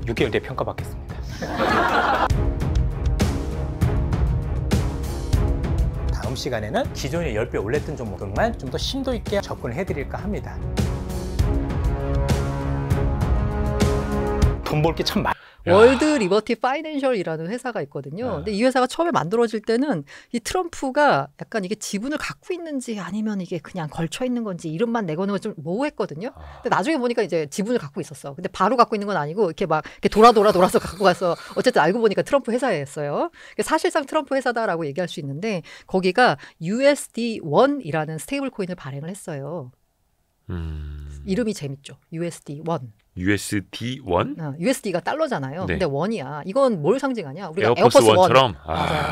6개월 뒤에 평가받겠습니다. 다음 시간에는 기존에 10배 올랐던 종목들만 좀 더 심도 있게 접근을 해드릴까 합니다. 돈 벌 게 참 많아요. 월드 리버티 파이낸셜이라는 회사가 있거든요. 근데 이 회사가 처음에 만들어질 때는 이 트럼프가 약간 이게 지분을 갖고 있는지 아니면 이게 그냥 걸쳐 있는 건지 이름만 내거는 좀 모호했거든요. 근데 나중에 보니까 이제 지분을 갖고 있었어. 근데 바로 갖고 있는 건 아니고 이렇게 막 이렇게 돌아서 갖고 가서 어쨌든 알고 보니까 트럼프 회사였어요. 사실상 트럼프 회사다라고 얘기할 수 있는데 거기가 USD1이라는 스테이블 코인을 발행을 했어요. 이름이 재밌죠. USD1. USD1? USD가 달러잖아요. 네. 근데 원이야. 이건 뭘 상징하냐? 우리가 에어포스 원처럼. 맞아요.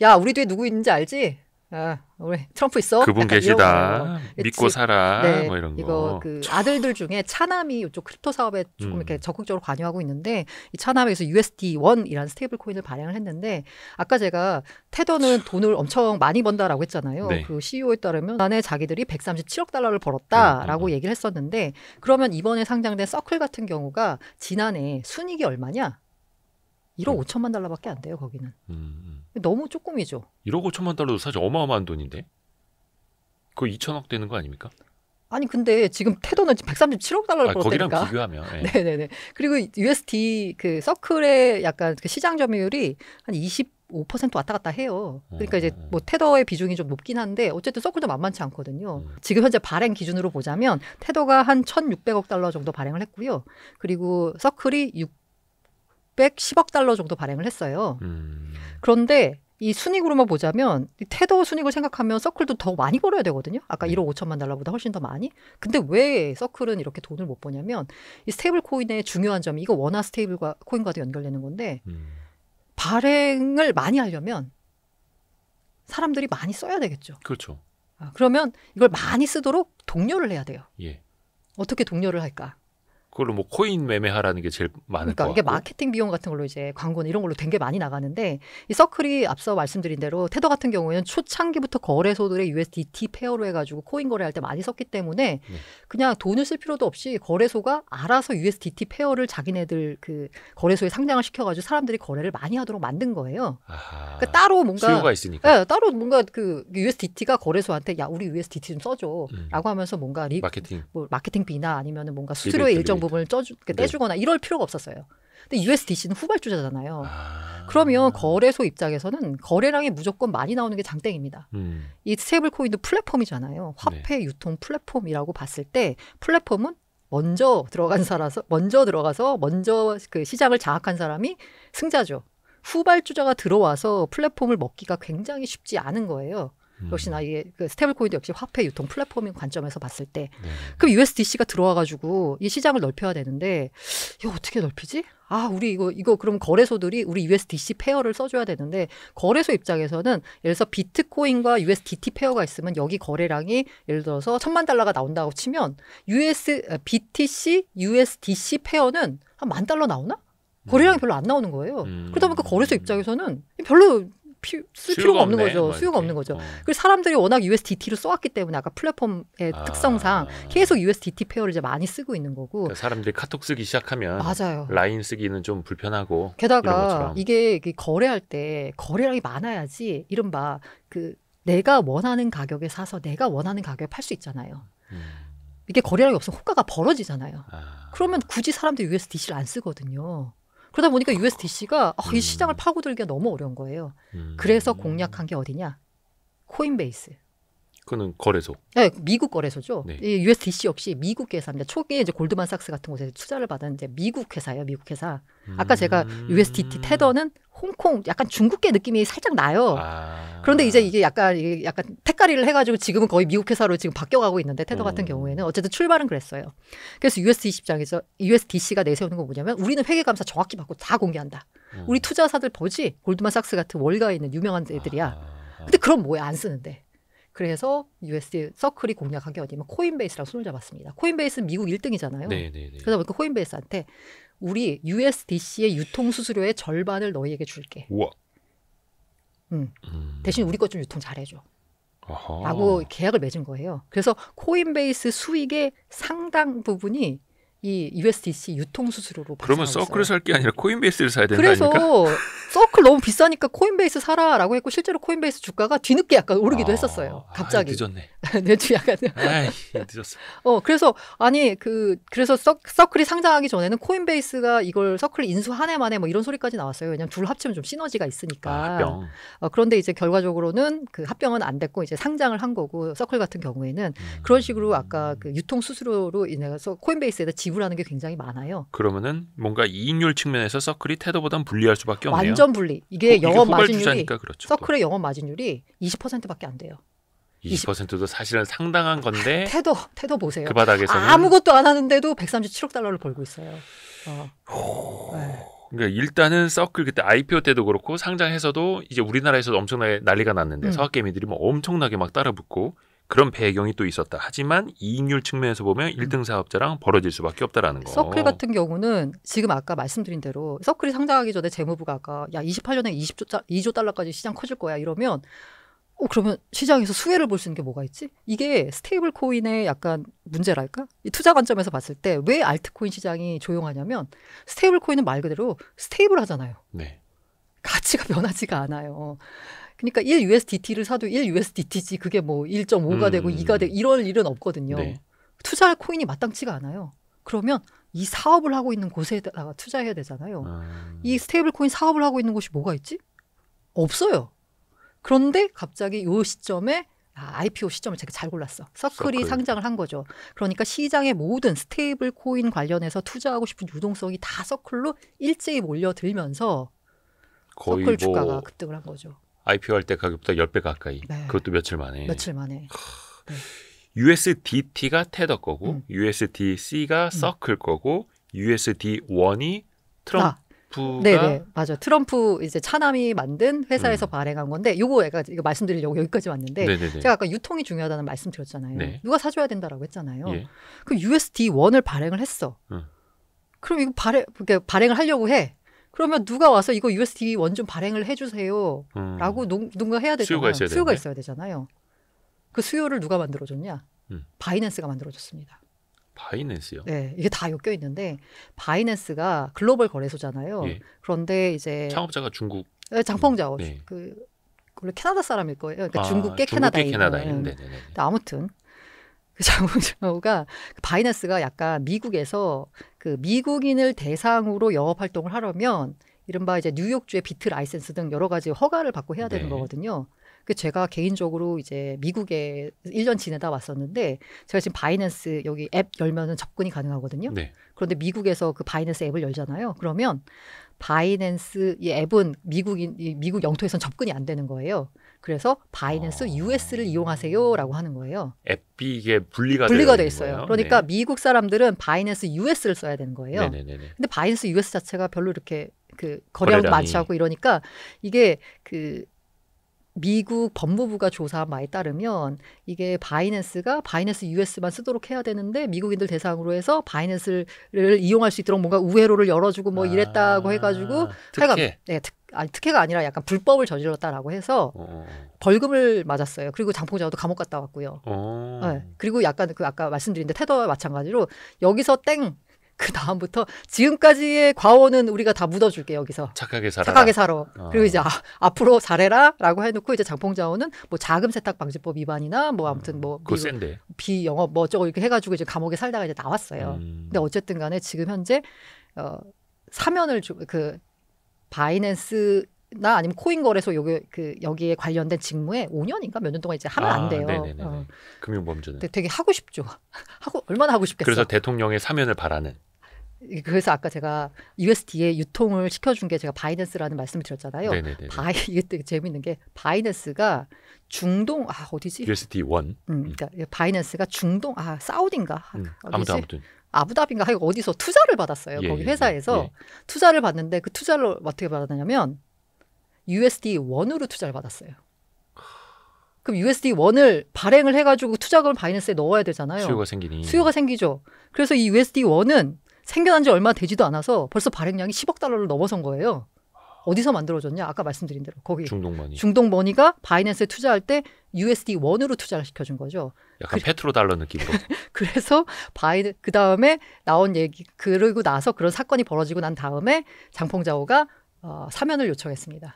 야, 우리 뒤에 누구 있는지 알지? 우리 트럼프 있어? 그분 계시다. 믿고 살아. 네, 뭐 이런 거. 이거 그 아들들 중에 차남이 이쪽 크립토 사업에 조금 이렇게 적극적으로 관여하고 있는데 이 차남에서 USD1이라는 스테이블 코인을 발행을 했는데 아까 제가 테더는 돈을 엄청 많이 번다라고 했잖아요. 네. 그 CEO에 따르면 안에 자기들이 137억 달러를 벌었다라고 얘기를 했었는데 그러면 이번에 상장된 서클 같은 경우가 지난해 순이익이 얼마냐? 1억 5천만 달러밖에 안 돼요, 거기는. 너무 조금이죠. 1억 5천만 달러도 사실 어마어마한 돈인데? 그거 2천억 되는 거 아닙니까? 아니 근데 지금 테더는 137억 달러를 벌었다니까. 거기랑 비교하면. 네. 네네네. 그리고 USD 그 서클의 약간 그 시장 점유율이 한 25% 왔다 갔다 해요. 그러니까 이제 뭐 테더의 비중이 좀 높긴 한데 어쨌든 서클도 만만치 않거든요. 지금 현재 발행 기준으로 보자면 테더가 한 1,600억 달러 정도 발행을 했고요. 그리고 서클이 610억 달러 정도 발행을 했어요. 그런데 이 순익으로만 보자면 테더 순익을 생각하면 서클도 더 많이 벌어야 되거든요. 아까 1억 5천만 달러보다 훨씬 더 많이. 근데 왜 서클은 이렇게 돈을 못 버냐면 이 스테이블 코인의 중요한 점이 이거 원화 스테이블 코인과도 연결되는 건데 발행을 많이 하려면 사람들이 많이 써야 되겠죠. 그렇죠. 그러면 이걸 많이 쓰도록 독려를 해야 돼요. 예. 어떻게 독려를 할까? 그걸로 뭐 코인 매매하라는 게 제일 많을 그러니까 것 이게 같고. 마케팅 비용 같은 걸로 이제 광고는 이런 걸로 된 게 많이 나가는데 이 서클이 앞서 말씀드린 대로 테더 같은 경우에는 초창기부터 거래소들의 USDT 페어로 해가지고 코인 거래할 때 많이 썼기 때문에 그냥 돈을 쓸 필요도 없이 거래소가 알아서 USDT 페어를 자기네들 그 거래소에 상장을 시켜가지고 사람들이 거래를 많이 하도록 만든 거예요. 그러니까 따로 뭔가 수요가 있으니까. 네, 따로 뭔가 그 USDT가 거래소한테 야 우리 USDT 좀 써줘라고 하면서 뭔가 마케팅비나 아니면은 뭔가 수수료의 일정 부분을 떼주거나 이럴 필요가 없었어요. 근데 USDC는 후발주자잖아요. 그러면 거래소 입장에서는 거래량이 무조건 많이 나오는 게 장땡입니다. 이 스테이블 코인도 플랫폼이잖아요. 화폐 유통 플랫폼이라고 봤을 때 플랫폼은 먼저 들어가서 먼저 그 시장을 장악한 사람이 승자죠. 후발주자가 들어와서 플랫폼을 먹기가 굉장히 쉽지 않은 거예요. 역시나 이게 그 스테이블 코인도 역시 화폐 유통 플랫폼인 관점에서 봤을 때 그럼 USDC가 들어와가지고 이 시장을 넓혀야 되는데 이거 어떻게 넓히지? 우리 이거 그럼 거래소들이 우리 USDC 페어를 써줘야 되는데 거래소 입장에서는 예를 들어서 비트코인과 USDT 페어가 있으면 여기 거래량이 예를 들어서 1,000만 달러가 나온다고 치면 BTC, USDC 페어는 한 10,000달러 나오나? 거래량이 별로 안 나오는 거예요. 그러다 보니까 거래소 입장에서는 별로 쓸 필요가 없는 거죠. 수요가 없는 거죠. 그리고 사람들이 워낙 USDT를 써왔기 때문에 아까 플랫폼의 특성상 계속 USDT 페어를 이제 많이 쓰고 있는 거고. 그러니까 사람들이 카톡 쓰기 시작하면 맞아요. 라인 쓰기는 좀 불편하고. 게다가 이게 거래할 때 거래량이 많아야지 이른바 그 내가 원하는 가격에 사서 내가 원하는 가격에 팔 수 있잖아요. 이게 거래량이 없으면 호가가 벌어지잖아요. 그러면 굳이 사람들이 USDC를 안 쓰거든요. 그러다 보니까 USDC가 이 시장을 파고들기가 너무 어려운 거예요. 그래서 공략한 게 어디냐? 코인베이스. 그거는 거래소. 네, 미국 거래소죠. 네. 이 USDC 역시 미국 회사입니다. 초기에 이제 골드만삭스 같은 곳에서 투자를 받은 이제 미국 회사예요. 미국 회사. 아까 제가 USDT 테더는 홍콩 약간 중국계 느낌이 살짝 나요. 그런데 이제 이게 약간 택가리를 해가지고 지금은 거의 미국 회사로 지금 바뀌어가고 있는데 테더 같은 경우에는 어쨌든 출발은 그랬어요. 그래서 USDC 입장에서 USDC가 내세우는 건 뭐냐면 우리는 회계감사 정확히 받고 다 공개한다. 우리 투자사들 보지 골드만삭스 같은 월가에 있는 유명한 애들이야. 근데 그럼 뭐야 안 쓰는데. 그래서 USD 서클이 공략한 게 어디냐면 코인베이스랑 손을 잡았습니다. 코인베이스는 미국 1등이잖아요. 그러다 보니까 코인베이스한테 우리 USDC의 유통 수수료의 절반을 너희에게 줄게. 우와. 대신 우리 것 좀 유통 잘해줘. 라고 계약을 맺은 거예요. 그래서 코인베이스 수익의 상당 부분이 이 USDC 유통 수수료로 그러면 발생하고 서클을 있어요. 살 게 아니라 코인베이스를 사야 된다 그래서 아닙니까? 서클 너무 비싸니까 코인베이스 사라라고 했고 실제로 코인베이스 주가가 뒤늦게 약간 오르기도 했었어요. 갑자기. 늦었네. 내주 약간. 아이, 늦었어. 그래서 아니 그래서 서클이 상장하기 전에는 코인베이스가 이걸 서클 인수 한 해 만에 뭐 이런 소리까지 나왔어요. 왜냐면 둘 합치면 좀 시너지가 있으니까. 합병. 그런데 이제 결과적으로는 그 합병은 안 됐고 이제 상장을 한 거고 서클 같은 경우에는 그런 식으로 아까 그 유통 수수료로 인해서 코인베이스에다 지불하는 게 굉장히 많아요. 그러면은 뭔가 이익률 측면에서 서클이 테더보단 불리할 수밖에 없네요. 완전 불리. 이게 영업 마진율이 그렇죠, 서클의 영업 마진율이 20%밖에 안 돼요. 20%도 사실은 상당한 건데 테더 보세요. 그 바닥에서는 아무것도 안 하는데도 137억 달러를 벌고 있어요. 네. 그러니까 일단은 서클 그때 IPO 때도 그렇고 상장해서도 이제 우리나라에서도 엄청나게 난리가 났는데 서학개미들이 뭐 엄청나게 막 따라붙고 그런 배경이 또 있었다. 하지만 이익률 측면에서 보면 1등 사업자랑 벌어질 수밖에 없다라는 거. 서클 같은 경우는 지금 아까 말씀드린 대로 서클이 상장하기 전에 재무부가 아까 28년에 2조 달러까지 시장 커질 거야 이러면 그러면 시장에서 수혜를 볼 수 있는 게 뭐가 있지? 이게 스테이블 코인의 약간 문제랄까? 이 투자 관점에서 봤을 때 왜 알트코인 시장이 조용하냐면 스테이블 코인은 말 그대로 스테이블 하잖아요. 네. 가치가 변하지가 않아요. 그러니까 1USDT를 사도 1USDT지 그게 뭐 1.5가 되고 2가 되고 이럴 일은 없거든요. 네. 투자할 코인이 마땅치가 않아요. 그러면 이 사업을 하고 있는 곳에다가 투자해야 되잖아요. 이 스테이블 코인 사업을 하고 있는 곳이 뭐가 있지? 없어요. 그런데 갑자기 이 시점에 IPO 시점을 제가 잘 골랐어. 서클이 상장을 한 거죠. 그러니까 시장의 모든 스테이블 코인 관련해서 투자하고 싶은 유동성이 다 서클로 일제히 몰려들면서 거의 서클 주가가 급등을 한 거죠. IPO 할 때 가격보다 10배 가까이. 네. 그것도 며칠 만에. 며칠 만에. 네. USDT가 테더 거고 USDC가 서클 거고 USD1이 트럼프가 네네 맞아. 트럼프 이제 차남이 만든 회사에서 발행한 건데 이거 말씀드리려고 여기까지 왔는데 네네네. 제가 아까 유통이 중요하다는 말씀 드렸잖아요. 네. 누가 사줘야 된다라고 했잖아요. 예. 그 USD1을 발행을 했어. 그럼 이거 발행을 하려고 해. 그러면 누가 와서 이거 USD1 좀 발행을 해주세요. 라고 누군가 해야 되잖아요. 수요가 있어야 되잖아요. 그 수요를 누가 만들어줬냐? 바이낸스가 만들어줬습니다. 바이낸스요? 네, 이게 다 엮여 있는데 바이낸스가 글로벌 거래소잖아요. 예. 그런데 이제 창업자가 중국 장펑자오 네. 원래 캐나다 사람일 거예요. 그러니까 중국계 캐나다인. 네네네. 아무튼 그 장펑자오가 바이낸스가 약간 미국에서 그 미국인을 대상으로 영업 활동을 하려면 이른바 이제 뉴욕주의 비트 라이센스 등 여러 가지 허가를 받고 해야 되는 거거든요. 그 제가 개인적으로 이제 미국에 1년 지내다 왔었는데 제가 지금 바이낸스 여기 앱 열면은 접근이 가능하거든요. 네. 그런데 미국에서 그 바이낸스 앱을 열잖아요. 그러면 바이낸스 이 앱은 미국 영토에선 접근이 안 되는 거예요. 그래서 바이낸스 US를 이용하세요라고 하는 거예요. 앱이 이게 분리가 돼 있어요. 그러니까 미국 사람들은 바이낸스 US를 써야 되는 거예요. 네네네. 근데 바이낸스 US 자체가 별로 이렇게 그 거래량도 많지 않고 이러니까 이게 그 미국 법무부가 조사한 바에 따르면 이게 바이낸스가 바이낸스 US만 쓰도록 해야 되는데 미국인들 대상으로 해서 바이낸스를 이용할 수 있도록 뭔가 우회로를 열어주고 뭐 이랬다고 해가지고 특혜? 특혜가 아니라 약간 불법을 저질렀다라고 해서 벌금을 맞았어요. 그리고 장포자도 감옥 갔다 왔고요. 네. 그리고 약간 그 아까 말씀드린 테더와 마찬가지로 여기서 그 다음부터 지금까지의 과오는 우리가 다 묻어줄게 여기서. 착하게 살아라. 착하게 살아. 그리고 이제 앞으로 잘해라라고 해놓고 이제 장펑자원은 뭐 자금 세탁 방지법 위반이나 뭐 아무튼 뭐 그거 센데. 비영업 뭐 어쩌고 이렇게 해가지고 이제 감옥에 살다가 이제 나왔어요. 근데 어쨌든간에 지금 현재 사면을 그 바이낸스나 아니면 코인 거래소 여기에 관련된 직무에 5년인가 몇 년 동안 이제 하면 안 돼요. 금융범죄는. 되게 하고 싶죠. 얼마나 하고 싶겠어. 그래서 대통령의 사면을 바라는. 그래서 아까 제가 USD의 유통을 시켜준 게 제가 바이낸스라는 말씀을 드렸잖아요. 이게 되게 재밌는 게 바이낸스가 중동 어디지? USD1. 그러니까 바이낸스가 중동 사우디인가? 아무튼 아부다비인가 하고 어디서 투자를 받았어요. 거기 회사에서 투자를 받는데 그 투자를 어떻게 받았냐면 USD1으로 투자를 받았어요. 그럼 USD1을 발행을 해가지고 투자금을 바이낸스에 넣어야 되잖아요. 수요가 생기죠. 그래서 이 USD1은 생겨난 지 얼마 되지도 않아서 벌써 발행량이 10억 달러를 넘어선 거예요. 어디서 만들어졌냐? 아까 말씀드린 대로 거기 중동머니. 중동머니가 바이낸스에 투자할 때 USD1으로 투자를 시켜준 거죠. 약간 페트로달러 느낌으로. 그래서 그 다음에 나온 얘기 그러고 나서 그런 사건이 벌어지고 난 다음에 장펑자오가 사면을 요청했습니다.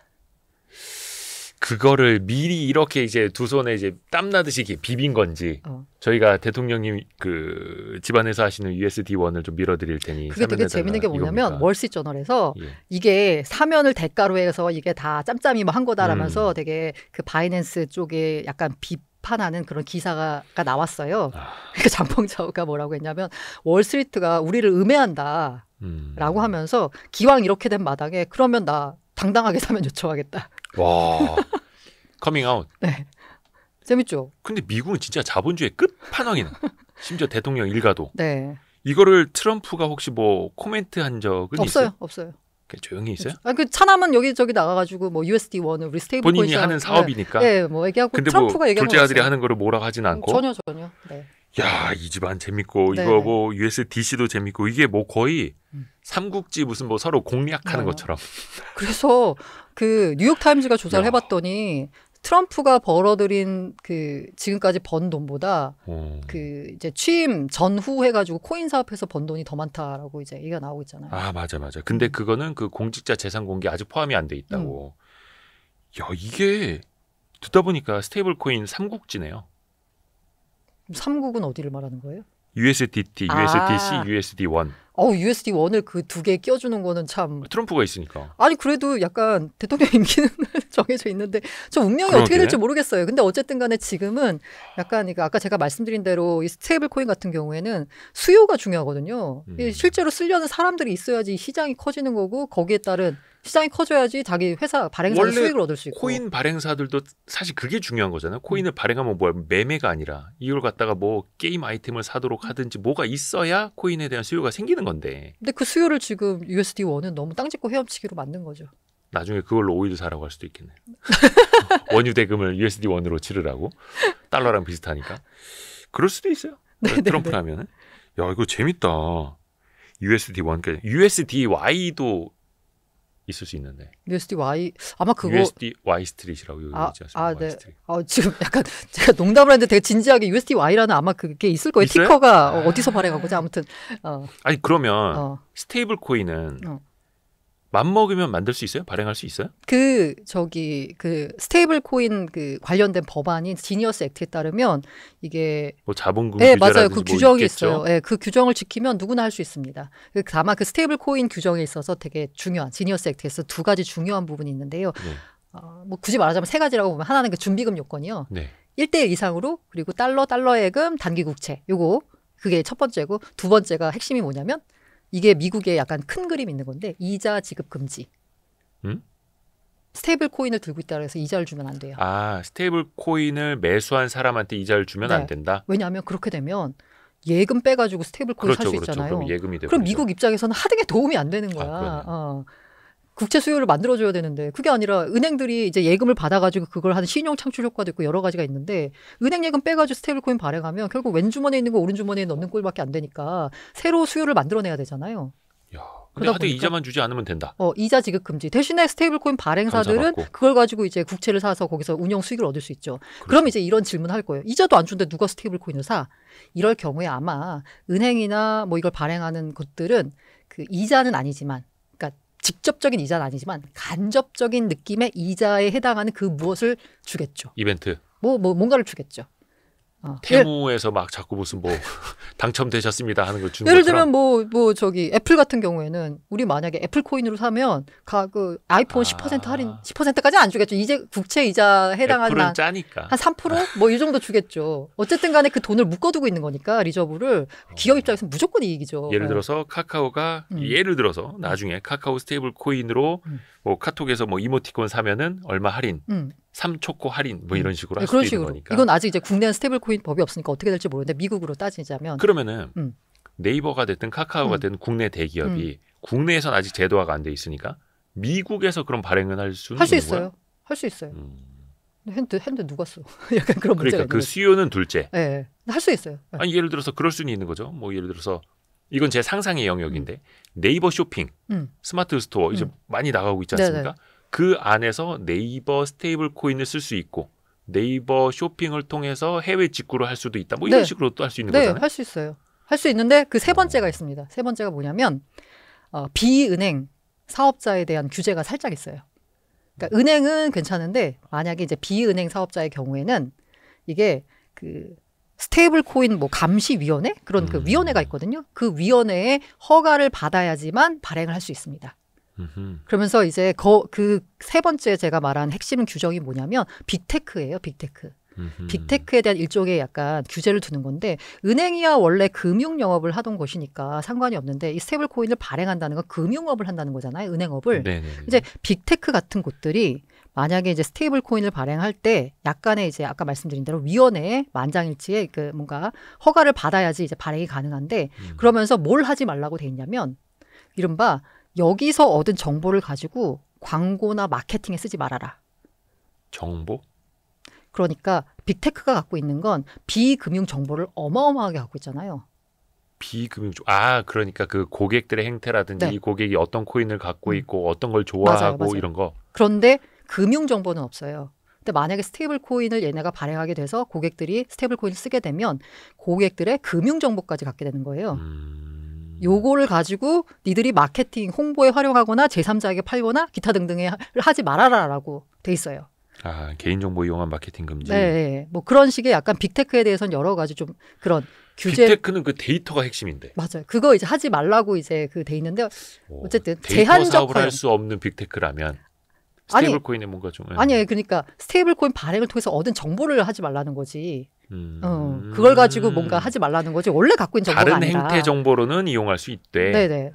그거를 미리 이렇게 이제 두 손에 이제 땀 나듯이 이렇게 비빈 건지 저희가 대통령님 그 집안에서 하시는 USD1을 좀 밀어드릴 테니. 그게 되게 재밌는 게 뭐냐면 월스트리트저널에서 이게 사면을 대가로 해서 이게 다 짬짬이 뭐 한 거다라면서 되게 그 바이낸스 쪽에 약간 비판하는 그런 기사가 나왔어요. 그러니까 장펑자오가 뭐라고 했냐면 월스트리트가 우리를 음해한다 라고 하면서 기왕 이렇게 된 마당에 그러면 나 당당하게 사면 요청하겠다. 와, 커밍아웃. 네, 재밌죠. 근데 미국은 진짜 자본주의 끝판왕이네. 심지어 대통령 일가도. 네. 이거를 트럼프가 혹시 뭐 코멘트한 적은 있어요? 없어요. 그냥 조용히 있어요? 그 차남은 여기저기 나가가지고 뭐 USD1을 우리 스테이블 본인이 코인 하는 사업이니까. 네, 뭐 얘기하고 근데 트럼프가 뭐 얘기하고 둘째 아들이 하는 거를 뭐라고 하진 않고. 전혀. 네. 야, 이 집안 재밌고 네네. 이거 뭐 USDC도 재밌고 이게 뭐 거의 삼국지 무슨 뭐 서로 공략하는 것처럼. 그래서 그 뉴욕타임즈가 조사를 해봤더니 트럼프가 벌어들인 그 지금까지 번 돈보다 그 이제 취임 전후 해가지고 코인 사업해서 번 돈이 더 많다라고 이제 얘기가 나오고 있잖아요. 아, 맞아. 근데 그거는 그 공직자 재산 공개 아직 포함이 안 돼 있다고. 야, 이게 듣다 보니까 스테이블 코인 삼국지네요. 삼국은 어디를 말하는 거예요? USDT, USDC, USD1. USD1을 그 두 개 껴주는 거는 참. 트럼프가 있으니까. 아니 그래도 약간 대통령 임기는 정해져 있는데 저 운명이 어떻게 될지 모르겠어요. 근데 어쨌든 간에 지금은 약간 이거 아까 제가 말씀드린 대로 이 스테이블 코인 같은 경우에는 수요가 중요하거든요. 실제로 쓰려는 사람들이 있어야지 시장이 커지는 거고 거기에 따른 시장이 커져야지 자기 회사 발행사는 수익을 얻을 수 있고. 코인 발행사들도 사실 그게 중요한 거잖아요. 코인을 발행하면 뭐야, 매매가 아니라 이걸 갖다가 뭐 게임 아이템을 사도록 하든지 뭐가 있어야 코인에 대한 수요가 생기는 건데. 근데 그 수요를 지금 USD1은 너무 땅짓고 헤엄치기로 만든 거죠. 나중에 그걸로 오일 사라고 할 수도 있겠네. 원유 대금을 USD1으로 치르라고. 달러랑 비슷하니까. 그럴 수도 있어요. 트럼프라면은. 야, 이거 재밌다. USD1. 그러니까 USDY도 있을 수 있는데. USDY 아마 그거 USDY 스트릿이라고 여기 있지 않습니까? 네. 지금 약간 제가 농담을 했는데 되게 진지하게 USDY라는 아마 그게 있을 거예요. 있어요? 티커가 어디서 발행한 거지? 아무튼. 아니 그러면 스테이블 코인은 맘먹으면 만들 수 있어요? 발행할 수 있어요? 그 스테이블 코인 그 관련된 법안인 지니어스 액트에 따르면 이게 뭐 자본금 네, 규제라든지 맞아요. 그 뭐 규정이 있겠죠? 있어요. 네, 그 규정을 지키면 누구나 할 수 있습니다. 다만 그 스테이블 코인 규정에 있어서 되게 중요한 지니어스 액트에서 두 가지 중요한 부분이 있는데요. 네. 뭐 굳이 말하자면 세 가지라고 보면 하나는 그 준비금 요건이요. 네. 1대1 이상으로 그리고 달러 예금 단기 국채 요거 그게 첫 번째고 두 번째가 핵심이 뭐냐면 이게 미국에 약간 큰 그림이 있는 건데 이자 지급 금지. 스테이블 코인을 들고 있다 해서 이자를 주면 안 돼요. 아, 스테이블 코인을 매수한 사람한테 이자를 주면 안 된다? 왜냐하면 그렇게 되면 예금 빼가지고 스테이블 코인 살 수 있잖아요. 그럼 예금이 되고. 그럼 미국 입장에서는 하등에 도움이 안 되는 거야. 국채 수요를 만들어줘야 되는데 그게 아니라 은행들이 이제 예금을 받아가지고 그걸 하는 신용 창출 효과도 있고 여러 가지가 있는데 은행 예금 빼가지고 스테이블 코인 발행하면 결국 왼 주머니에 있는 거 오른 주머니에 넣는 꼴밖에 안 되니까 새로 수요를 만들어내야 되잖아요. 야, 근데 하여튼 이자만 주지 않으면 된다. 이자 지급 금지. 대신에 스테이블 코인 발행사들은 그걸 가지고 이제 국채를 사서 거기서 운영 수익을 얻을 수 있죠. 그럼 이제 이런 질문을 할 거예요. 이자도 안 주는데 누가 스테이블 코인을 사? 이럴 경우에 아마 은행이나 뭐 이걸 발행하는 곳들은 그 이자는 아니지만 직접적인 이자는 아니지만 간접적인 느낌의 이자에 해당하는 그 무엇을 주겠죠. 이벤트. 뭔가를 주겠죠. 테무에서 막 자꾸 무슨 뭐 당첨되셨습니다 하는 거 주는 예를 것처럼. 들면 저기 애플 같은 경우에는 우리 만약에 애플 코인으로 사면 그 아이폰 10% 할인 10%까지 안 주겠죠. 이제 국채 이자 해당하는 애플은 짜니까. 한 3% 뭐 이 정도 주겠죠. 어쨌든 간에 그 돈을 묶어두고 있는 거니까 리저브를 기업 입장에서는 무조건 이익이죠. 예를 들어서 카카오가 예를 들어서 나중에 카카오 스테이블 코인으로 뭐 카톡에서 뭐 이모티콘 사면은 얼마 할인. 3초코 할인 뭐 이런 식으로 할 수도 있는 거니까. 이건 아직 이제 국내는 스테이블 코인 법이 없으니까 어떻게 될지 모르는데 미국으로 따지자면 그러면은 네이버가 됐든 카카오가 됐든 국내 대기업이 국내에선 아직 제도화가 안 돼 있으니까 미국에서 그런 발행은 할 수는 할 수 있는 거야? 있어요. 할 수 있어요. 핸드 누가 써? 약간 그런 문제가 그러니까 그 수요는 둘째. 네, 할 수 있어요. 네. 아니 예를 들어서 그럴 수는 있는 거죠. 뭐 예를 들어서 이건 제 상상의 영역인데 네이버 쇼핑, 스마트 스토어 이제 많이 나가고 있지 않습니까? 네네. 그 안에서 네이버 스테이블 코인을 쓸 수 있고 네이버 쇼핑을 통해서 해외 직구를 할 수도 있다. 뭐 이런 식으로 또 할 수 있는 거잖아요. 네, 할 수 있어요. 할 수 있는데 그 세 번째가 있습니다. 세 번째가 뭐냐면 비은행 사업자에 대한 규제가 살짝 있어요. 그러니까 은행은 괜찮은데 만약에 이제 비은행 사업자의 경우에는 이게 그 스테이블 코인 뭐 감시위원회 그런 그 위원회가 있거든요. 그 위원회에 허가를 받아야지만 발행을 할 수 있습니다. 그러면서 이제 그 세 번째 제가 말한 핵심 규정이 뭐냐면 빅테크예요. 빅테크. 빅테크에 대한 일종의 약간 규제를 두는 건데 은행이야 원래 금융 영업을 하던 곳이니까 상관이 없는데 이 스테이블 코인을 발행한다는 건 금융업을 한다는 거잖아요. 은행업을. 네네네. 이제 빅테크 같은 곳들이 만약에 이제 스테이블 코인을 발행할 때 약간의 이제 아까 말씀드린 대로 위원회에 만장일치의 그 뭔가 허가를 받아야지 이제 발행이 가능한데 그러면서 뭘 하지 말라고 돼 있냐면 이른바 여기서 얻은 정보를 가지고 광고나 마케팅에 쓰지 말아라. 정보? 그러니까 빅테크가 갖고 있는 건 비금융 정보를 어마어마하게 갖고 있잖아요. 비금융 그러니까 그 고객들의 행태라든지 네. 이 고객이 어떤 코인을 갖고 있고 어떤 걸 좋아하고 맞아요. 이런 거. 그런데 금융 정보는 없어요. 근데 만약에 스테이블 코인을 얘네가 발행하게 돼서 고객들이 스테이블 코인을 쓰게 되면 고객들의 금융 정보까지 갖게 되는 거예요. 요거를 가지고 니들이 마케팅, 홍보에 활용하거나 제3자에게 팔거나 기타 등등에 하지 말아라라고 돼 있어요. 개인정보 이용한 마케팅 금지. 네, 뭐 그런 식의 약간 빅테크에 대해서는 여러 가지 좀 그런 규제. 빅테크는 그 데이터가 핵심인데. 맞아요. 그거 이제 하지 말라고 이제 그 돼 있는데 어쨌든 데이터 제한적 사업을 할 수 없는 빅테크라면 스테이블 코인에 뭔가 좀. 아니에요. 그러니까 스테이블 코인 발행을 통해서 얻은 정보를 하지 말라는 거지. 그걸 가지고 뭔가 하지 말라는 거지. 원래 갖고 있는 정보가 다른 아니라. 행태 정보로는 이용할 수 있대. 네네.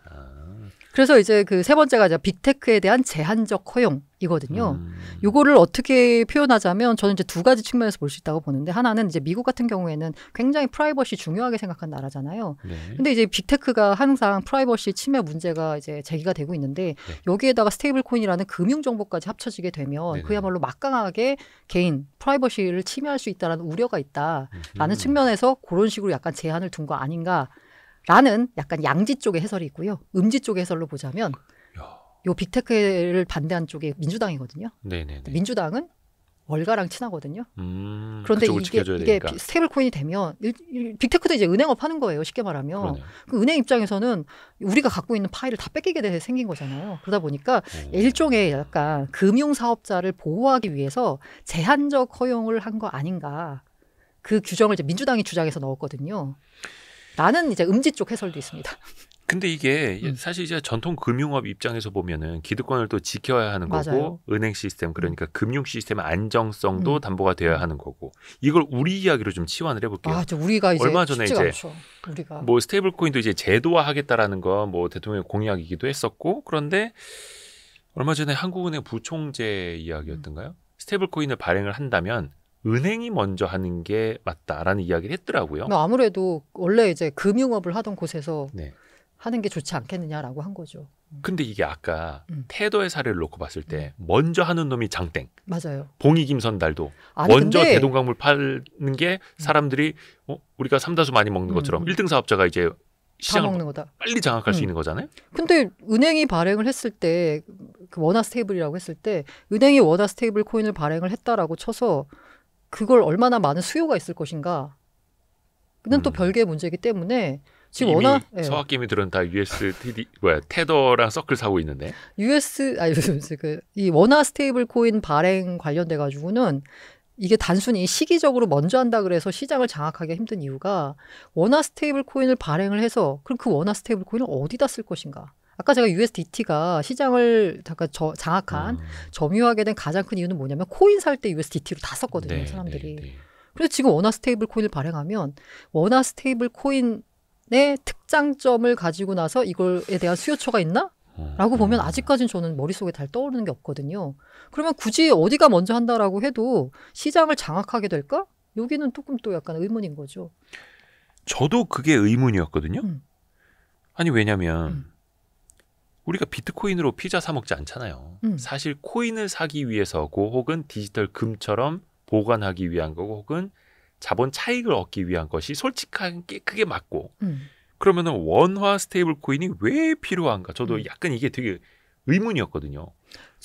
그래서 이제 그 세 번째가 이제 빅테크에 대한 제한적 허용이거든요. 요거를 어떻게 표현하자면 저는 이제 두 가지 측면에서 볼 수 있다고 보는데 하나는 이제 미국 같은 경우에는 굉장히 프라이버시 중요하게 생각한 나라잖아요. 네. 근데 이제 빅테크가 항상 프라이버시 침해 문제가 이제 제기가 되고 있는데 여기에다가 스테이블 코인이라는 금융 정보까지 합쳐지게 되면 그야말로 막강하게 개인 프라이버시를 침해할 수 있다라는 우려가 있다라는 측면에서 그런 식으로 약간 제한을 둔 거 아닌가. 라는 약간 양지 쪽의 해설이 있고요. 음지 쪽의 해설로 보자면 요 빅테크를 반대한 쪽이 민주당이거든요. 네네네. 민주당은 월가랑 친하거든요. 그런데 이게 스테이블 코인이 되면 빅테크도 이제 은행업 하는 거예요. 쉽게 말하면. 그 은행 입장에서는 우리가 갖고 있는 파일을 다 뺏기게 생긴 거잖아요. 그러다 보니까 일종의 약간 금융 사업자를 보호하기 위해서 제한적 허용을 한 거 아닌가. 그 규정을 이제 민주당이 주장해서 넣었거든요. 라는 이제 음지 쪽 해설도 있습니다. 근데 이게 사실 이제 전통 금융업 입장에서 보면은 기득권을 또 지켜야 하는 거고 맞아요. 은행 시스템 그러니까 금융 시스템의 안정성도 담보가 되어야 하는 거고 이걸 우리 이야기로 좀 치환을 해볼게요. 우리가 이제 얼마 전에 이제 우리가 뭐 스테이블 코인도 이제 제도화하겠다라는 거 뭐 대통령의 공약이기도 했었고 그런데 얼마 전에 한국은행 부총재 이야기였던가요? 스테이블 코인을 발행을 한다면 은행이 먼저 하는 게 맞다라는 이야기를 했더라고요. 아무래도 원래 이제 금융업을 하던 곳에서 하는 게 좋지 않겠느냐라고 한 거죠. 근데 이게 아까 테더의 사례를 놓고 봤을 때 먼저 하는 놈이 장땡. 맞아요. 봉이김선달도 먼저 대동강물 파는 게 사람들이 우리가 삼다수 많이 먹는 것처럼 1등 사업자가 이제 시장을 먹는 거다. 빨리 장악할 수 있는 거잖아요. 근데 은행이 발행을 했을 때 그 원화 스테이블이라고 했을 때 은행이 원화 스테이블 코인을 발행을 했다라고 쳐서 그걸 얼마나 많은 수요가 있을 것인가. 그는 또 별개의 문제이기 때문에 지금 이미 워낙 서학개미 들은 다 USD 테더랑 서클 사고 있는데. 이 원화 스테이블 코인 발행 관련돼 가지고는 이게 단순히 시기적으로 먼저 한다 그래서 시장을 장악하기 힘든 이유가 원화 스테이블 코인을 발행을 해서 그럼 그 원화 스테이블 코인을 어디다 쓸 것인가. 아까 제가 USDT가 시장을 잠깐 장악한 점유하게 된 가장 큰 이유는 뭐냐면 코인 살 때 USDT로 다 썼거든요. 사람들이. 그래서 지금 원화 스테이블 코인을 발행하면 원화 스테이블 코인의 특장점을 가지고 나서 이거에 대한 수요처가 있나? 라고 보면 아직까지는 저는 머릿속에 잘 떠오르는 게 없거든요. 그러면 굳이 어디가 먼저 한다라고 해도 시장을 장악하게 될까? 여기는 조금 또 약간 의문인 거죠. 저도 그게 의문이었거든요. 아니 왜냐면 우리가 비트코인으로 피자 사 먹지 않잖아요. 사실 코인을 사기 위해서고 혹은 디지털 금처럼 보관하기 위한 거고 혹은 자본 차익을 얻기 위한 것이 솔직하게 크게 맞고 그러면은 원화 스테이블 코인이 왜 필요한가? 저도 약간 이게 되게 의문이었거든요.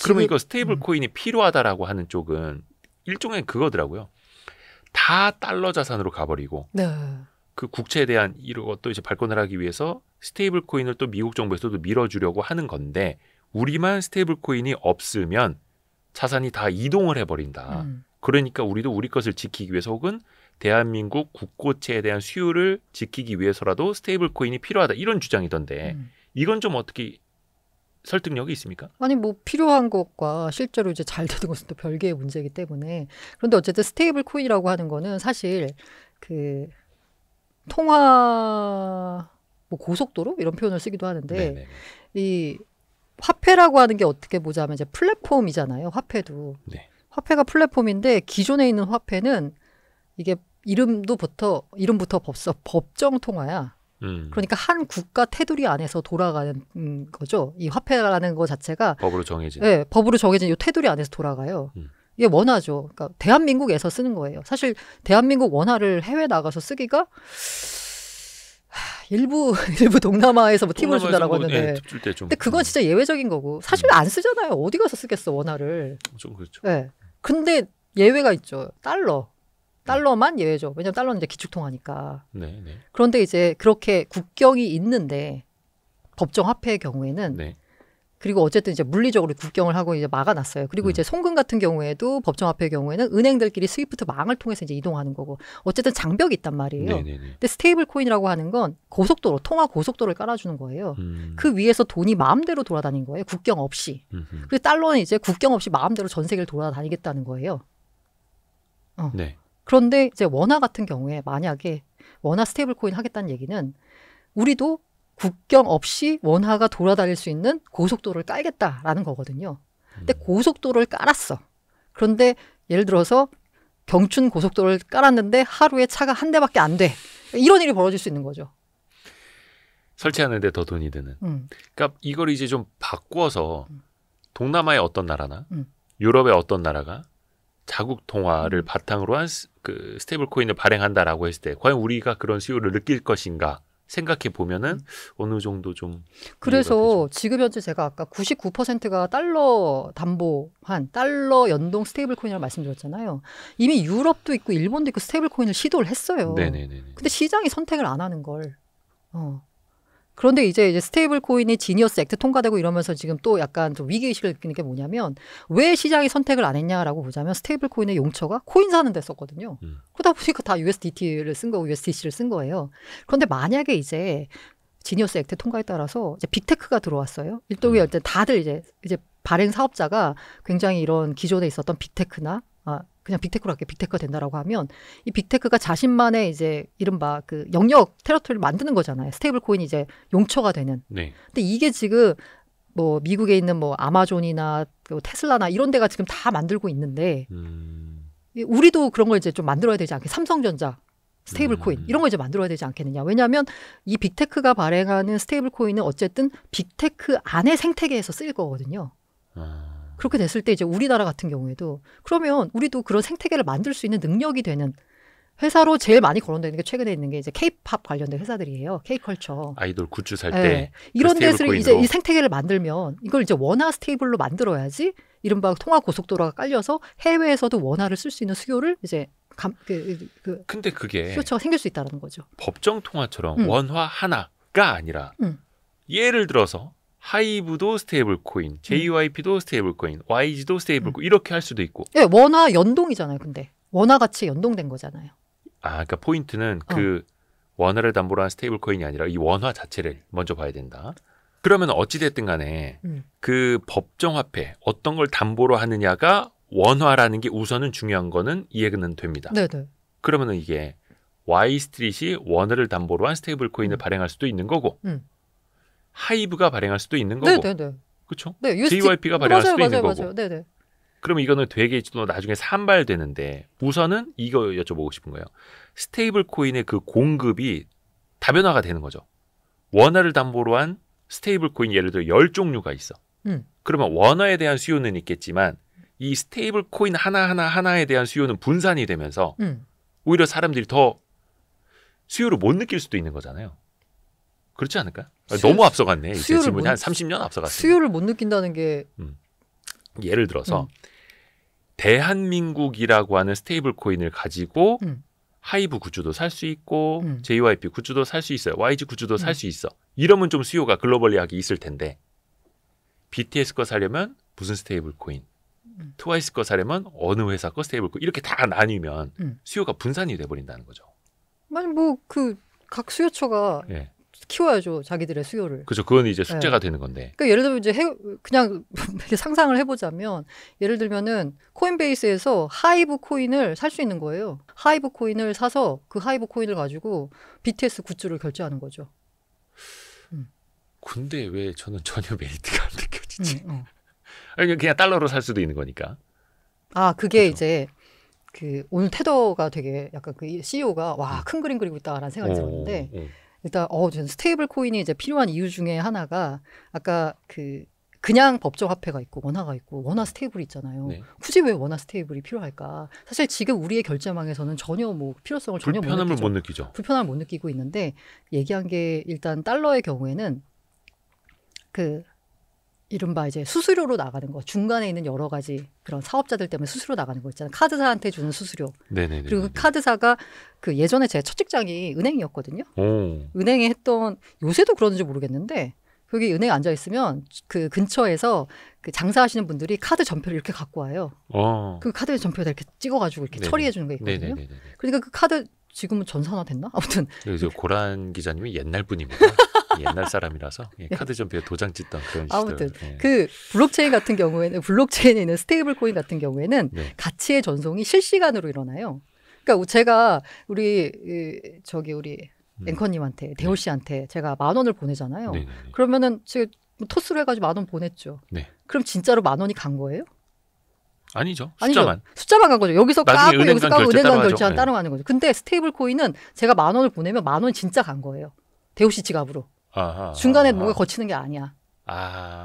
그러면 이거 스테이블 코인이 필요하다라고 하는 쪽은 일종의 그거더라고요. 다 달러 자산으로 가버리고 네. 그 국채에 대한 이런 것도 이제 발권을 하기 위해서 스테이블 코인을 또 미국 정부에서도 밀어주려고 하는 건데 우리만 스테이블 코인이 없으면 자산이 다 이동을 해버린다. 그러니까 우리도 우리 것을 지키기 위해서 혹은 대한민국 국고채에 대한 수요를 지키기 위해서라도 스테이블 코인이 필요하다. 이런 주장이던데 이건 좀 어떻게 설득력이 있습니까? 아니 뭐 필요한 것과 실제로 이제 잘 되는 것은 또 별개의 문제이기 때문에 그런데 어쨌든 스테이블 코인이라고 하는 거는 사실 그 통화 뭐 고속도로 이런 표현을 쓰기도 하는데 네네. 이 화폐라고 하는 게 어떻게 보자면 이제 플랫폼이잖아요. 화폐도. 네. 화폐가 플랫폼인데 기존에 있는 화폐는 이게 이름부터 벌써 법정 통화야. 그러니까 한 국가 테두리 안에서 돌아가는 거죠. 이 화폐라는 거 자체가 법으로 정해진. 네, 법으로 정해진 이 테두리 안에서 돌아가요. 이게 원화죠. 그러니까 대한민국에서 쓰는 거예요. 사실 대한민국 원화를 해외 나가서 쓰기가 일부 동남아에서 뭐 팁을 준다라고 하는데, 근데 그건 진짜 예외적인 거고 사실 안 쓰잖아요. 어디 가서 쓰겠어 원화를. 좀 그렇죠. 네. 근데 예외가 있죠. 달러만 예외죠. 왜냐면 달러는 이제 기축통화니까. 네. 그런데 이제 그렇게 국경이 있는데 법정 화폐의 경우에는 네. 그리고 어쨌든 이제 물리적으로 국경을 하고 이제 막아놨어요. 그리고 이제 송금 같은 경우에도 법정 화폐의 경우에는 은행들끼리 스위프트 망을 통해서 이제 이동하는 거고 어쨌든 장벽이 있단 말이에요. 네네네. 근데 스테이블 코인이라고 하는 건 고속도로, 통화 고속도로를 깔아주는 거예요. 그 위에서 돈이 마음대로 돌아다닌 거예요. 국경 없이. 그리고 달러는 이제 국경 없이 마음대로 전 세계를 돌아다니겠다는 거예요. 네. 그런데 이제 원화 같은 경우에 만약에 원화 스테이블 코인 하겠다는 얘기는 우리도 국경 없이 원화가 돌아다닐 수 있는 고속도로를 깔겠다라는 거거든요. 근데 고속도로를 깔았어. 그런데 예를 들어서 경춘 고속도로를 깔았는데 하루에 차가 한 대밖에 안 돼. 이런 일이 벌어질 수 있는 거죠. 설치하는데 더 돈이 드는. 그러니까 이걸 이제 좀 바꿔서 동남아의 어떤 나라나 유럽의 어떤 나라가 자국 통화를 바탕으로 한 그 스테이블 코인을 발행한다라고 했을 때 과연 우리가 그런 수요를 느낄 것인가 생각해 보면은 어느 정도 좀 그래서 지금 현재 제가 아까 99%가 달러 담보한 달러 연동 스테이블 코인이라고 말씀드렸잖아요. 이미 유럽도 있고 일본도 있고 스테이블 코인을 시도를 했어요. 네네네. 근데 시장이 선택을 안 하는 걸. 그런데 이제 스테이블 코인이 지니어스 액트 통과되고 이러면서 지금 또 약간 좀 위기의식을 느끼는 게 뭐냐면 왜 시장이 선택을 안 했냐라고 보자면 스테이블 코인의 용처가 코인 사는 데 썼거든요. 그러다 보니까 다 USDT를 쓴 거고 USDC를 쓴 거예요. 그런데 만약에 이제 지니어스 액트 통과에 따라서 이제 빅테크가 들어왔어요. 일종의 다들 이제 발행 사업자가 굉장히 이런 기존에 있었던 빅테크나 그냥 빅테크로 할게 빅테크가 된다라고 하면 이 빅테크가 자신만의 이제 이른바 그 영역 테러토리를 만드는 거잖아요. 스테이블 코인이 이제 용처가 되는. 네. 근데 이게 지금 뭐 미국에 있는 뭐 아마존이나 테슬라나 이런 데가 지금 다 만들고 있는데 우리도 그런 걸 이제 좀 만들어야 되지 않겠? 삼성전자 스테이블 코인 이런 걸 이제 만들어야 되지 않겠느냐. 왜냐하면 이 빅테크가 발행하는 스테이블 코인은 어쨌든 빅테크 안의 생태계에서 쓰일 거거든요. 그렇게 됐을 때 이제 우리나라 같은 경우에도 그러면 우리도 그런 생태계를 만들 수 있는 능력이 되는 회사로 제일 많이 거론되는 게 최근에 있는 게 이제 K-팝 관련된 회사들이에요. K-컬처. 아이돌 굿즈 살 때. 이런 데서 이제 이 생태계를 만들면 이걸 이제 원화 스테이블로 만들어야지 이른바 통화 고속도로가 깔려서 해외에서도 원화를 쓸 수 있는 수요를 이제 근데 그게 수요처가 생길 수 있다는 거죠. 법정 통화처럼 원화 하나가 아니라 예를 들어서 하이브도 스테이블 코인, JYP도 스테이블 코인, YG도 스테이블 코인 이렇게 할 수도 있고. 예, 원화 연동이잖아요. 근데 원화 가치 연동된 거잖아요. 그러니까 포인트는 그 원화를 담보로 한 스테이블 코인이 아니라 이 원화 자체를 먼저 봐야 된다. 그러면 어찌 됐든 간에 그 법정 화폐 어떤 걸 담보로 하느냐가 원화라는 게 우선은 중요한 거는 이해는 됩니다. 네네. 그러면은 이게 Y스트릿이 원화를 담보로 한 스테이블 코인을 발행할 수도 있는 거고. 하이브가 발행할 수도 있는 거고. 네네네. 그렇죠? 네, JYP가 발행할 수도 있는 거고. 맞아요. 네네. 그러면 이거는 되게 또 나중에 산발되는데 우선은 이거 여쭤보고 싶은 거예요. 스테이블 코인의 그 공급이 다변화가 되는 거죠. 원화를 담보로 한 스테이블 코인 예를 들어 10종류가 있어. 그러면 원화에 대한 수요는 있겠지만 이 스테이블 코인 하나에 대한 수요는 분산이 되면서 오히려 사람들이 더 수요를 못 느낄 수도 있는 거잖아요. 그렇지 않을까? 너무 앞서갔네. 제 질문이 못, 한 30년 앞서갔어요. 수요를 못 느낀다는 게 예를 들어서 대한민국이라고 하는 스테이블 코인을 가지고 하이브 굿즈도 살 수 있고 JYP 굿즈도 살 수 있어요. YG 굿즈도 살 수 있어. 이러면 좀 수요가 글로벌리하게 있을 텐데 BTS 거 사려면 무슨 스테이블 코인, 트와이스 거 사려면 어느 회사 거 스테이블 코인 이렇게 다 나뉘면 수요가 분산이 돼버린다는 거죠. 아니 뭐 그 각 수요처가 예. 키워야죠 자기들의 수요를. 그렇죠. 그건 이제 숙제가 되는 건데. 그러니까 예를 들면 이제 그냥 상상을 해보자면 예를 들면은 코인베이스에서 하이브 코인을 살 수 있는 거예요. 하이브 코인을 사서 그 하이브 코인을 가지고 BTS 굿즈를 결제하는 거죠. 근데 왜 저는 전혀 메리트가 안 느껴지지? 아니 그냥 달러로 살 수도 있는 거니까. 아 그게 그렇죠. 이제 그 오늘 테더가 되게 약간 그 CEO가 와 큰 그림 그리고 있다라는 생각이 들었는데 일단 저는 스테이블 코인이 이제 필요한 이유 중에 하나가 아까 그냥 법정 화폐가 있고 원화가 있고 원화 스테이블이 있잖아요. 네. 굳이 왜 원화 스테이블이 필요할까? 사실 지금 우리의 결제망에서는 전혀 뭐 필요성을 전혀 못 느끼죠. 불편함을 못 느끼고 있는데 얘기한 게 일단 달러의 경우에는 그 이른바 이제 수수료로 나가는 거 중간에 있는 여러 가지 그런 사업자들 때문에 수수료 나가는 거 있잖아요. 카드사한테 주는 수수료. 네네네. 그리고 그 카드사가 그 예전에 제 첫 직장이 은행이었거든요. 은행에 했던 요새도 그러는지 모르겠는데 거기 은행에 앉아 있으면 그 근처에서 그 장사하시는 분들이 카드 전표를 이렇게 갖고 와요. 그 카드 전표에다 이렇게 찍어가지고 이렇게 처리해 주는 게 있거든요. 네네네네. 그러니까 그 카드 지금은 전산화 됐나? 아무튼. 그래서 고란 기자님이 옛날 분입니다. 옛날 사람이라서 카드 전표에 도장 찍던 그런 시절. 아무튼 그 블록체인 같은 경우에는 블록체인에 있는 스테이블 코인 같은 경우에는 가치의 전송이 실시간으로 일어나요. 그러니까 제가 우리 앵커님한테 대호 씨한테 제가 10,000원을 보내잖아요. 네네네. 그러면은 제가 토스로 해가지고 10,000원 보냈죠. 네. 그럼 진짜로 10,000원이 간 거예요? 아니죠. 숫자만 간 거죠. 여기서 까고 여기서 까고 은행간 결제한 따로 가는 거죠. 근데 스테이블 코인은 제가 10,000원을 보내면 10,000원이 진짜 간 거예요. 대호 씨 지갑으로. 중간에 뭐가 거치는 게 아니야.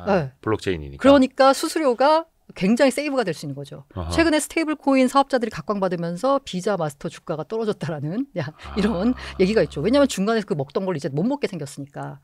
네. 블록체인이니까. 그러니까 수수료가 굉장히 세이브가 될 수 있는 거죠. 최근에 스테이블 코인 사업자들이 각광받으면서 비자 마스터 주가가 떨어졌다라는 이런 얘기가 있죠. 왜냐하면 중간에서 그 먹던 걸 이제 못 먹게 생겼으니까.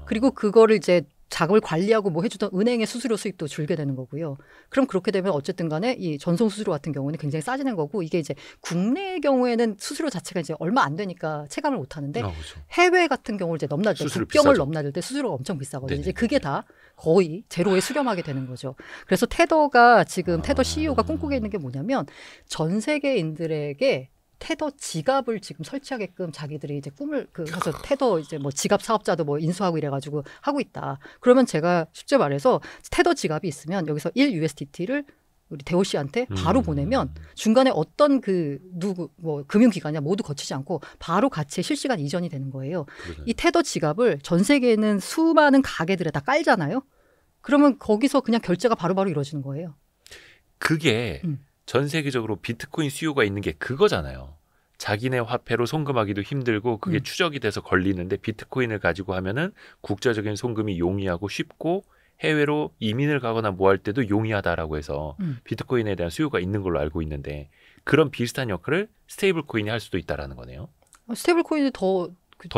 그리고 그거를 이제 자금을 관리하고 뭐 해주던 은행의 수수료 수익도 줄게 되는 거고요. 그럼 그렇게 되면 어쨌든 간에 이 전송 수수료 같은 경우는 굉장히 싸지는 거고 이게 이제 국내의 경우에는 수수료 자체가 이제 얼마 안 되니까 체감을 못 하는데 그렇죠. 해외 같은 경우를 이제 넘나들 때 국경을 넘나들 때 수수료가 엄청 비싸거든요. 네네. 이제 그게 다 거의 제로에 수렴하게 되는 거죠. 그래서 테더가 지금 테더 CEO가 꿈꾸고 있는 게 뭐냐면 전 세계인들에게 테더 지갑을 지금 설치하게끔 자기들이 이제 꿈을 그래서 테더 이제 뭐 지갑 사업자도 뭐 인수하고 이래가지고 하고 있다. 그러면 제가 쉽게 말해서 테더 지갑이 있으면 여기서 1USDT를 우리 대호 씨한테 바로 보내면 중간에 어떤 뭐 금융기관이나 모두 거치지 않고 바로 가치의 실시간 이전이 되는 거예요. 그러네. 이 테더 지갑을 전 세계에 있는 수많은 가게들에다 깔잖아요. 그러면 거기서 그냥 결제가 바로바로 이루어지는 거예요. 그게 전 세계적으로 비트코인 수요가 있는 게 그거잖아요. 자기네 화폐로 송금하기도 힘들고 그게 추적이 돼서 걸리는데 비트코인을 가지고 하면은 국제적인 송금이 용이하고 쉽고 해외로 이민을 가거나 뭐 할 때도 용이하다라고 해서 비트코인에 대한 수요가 있는 걸로 알고 있는데 그런 비슷한 역할을 스테이블 코인이 할 수도 있다라는 거네요. 스테이블 코인이 더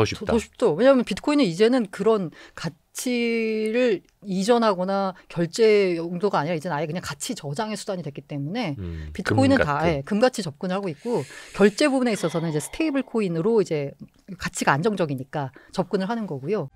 쉽다. 더 쉽죠. 왜냐하면 비트코인은 이제는 그런 가치를 이전하거나 결제 용도가 아니라 이제는 아예 그냥 가치 저장의 수단이 됐기 때문에 비트코인은 다 금같이 접근을 하고 있고 결제 부분에 있어서는 이제 스테이블 코인으로 이제 가치가 안정적이니까 접근을 하는 거고요.